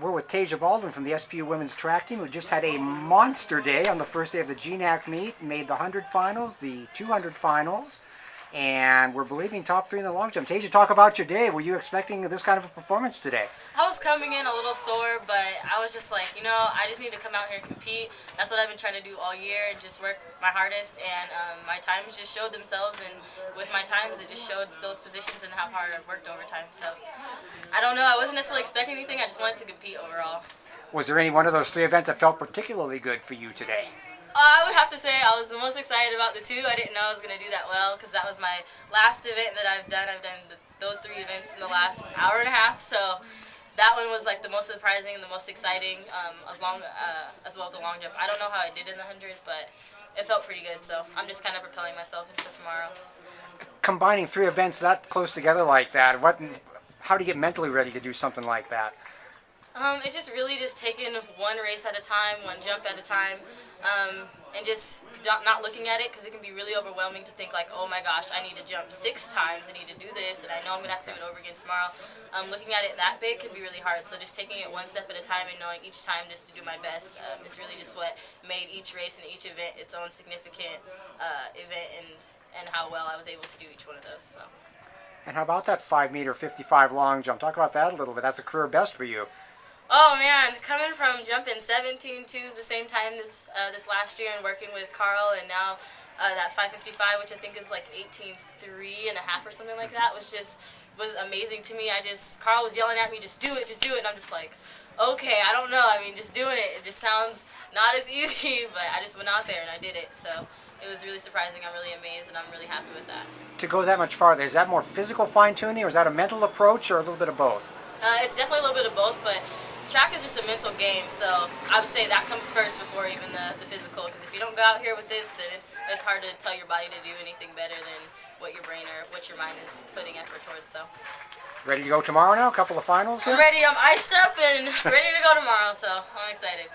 We're with Tasia Baldwin from the SPU women's track team, who just had a monster day on the first day of the GNAC meet, made the 100 finals, the 200 finals, and we're believing top 3 in the long jump. Tasia, talk about your day. Were you expecting this kind of a performance today? I was coming in a little sore, but I was just like, I just need to come out here and compete. That's what I've been trying to do all year, and just work my hardest, and my times just showed themselves, and with my times, it just showed those positions and how hard I've worked over time. So, I don't know, I wasn't necessarily expecting anything, I just wanted to compete overall. Was there any one of those 3 events that felt particularly good for you today? I would have to say I was the most excited about the 2. I didn't know I was going to do that well, because that was my last event that I've done. I've done those 3 events in the last hour and a half, so that one was like the most surprising and the most exciting, as well as the long jump. I don't know how I did in the 100, but it felt pretty good, so I'm just kind of propelling myself into tomorrow. Combining 3 events that close together like that, how do you get mentally ready to do something like that? It's just really just taking one race at a time, one jump at a time, and just not looking at it, because it can be really overwhelming to think like, oh my gosh, I need to jump 6 times, I need to do this, and I know I'm going to have to do it over again tomorrow. Looking at it that big can be really hard, so just taking it one step at a time and knowing each time just to do my best is really just what made each race and each event its own significant event, and how well I was able to do each one of those. So. And how about that 5-meter 55 long jump? Talk about that a little bit. That's a career best for you. Oh man, coming from jumping 17.2s the same time this last year, and working with Carl, and now that 555, which I think is like 18.3 and a half or something like that, was amazing to me. Carl was yelling at me, just do it, and I'm just like, okay, I don't know. I mean, just doing it just sounds not as easy, but I just went out there and I did it. So it was really surprising. I'm really amazed, and I'm really happy with that. To go that much farther, is that more physical fine-tuning, or is that a mental approach, or a little bit of both? It's definitely a little bit of both, but track is just a mental game, so I would say that comes first before even the physical, because if you don't go out here with this, then it's hard to tell your body to do anything better than what your brain or what your mind is putting effort towards. So. Ready to go tomorrow now? A couple of finals here? I'm ready. I'm iced up and ready to go tomorrow, so I'm excited.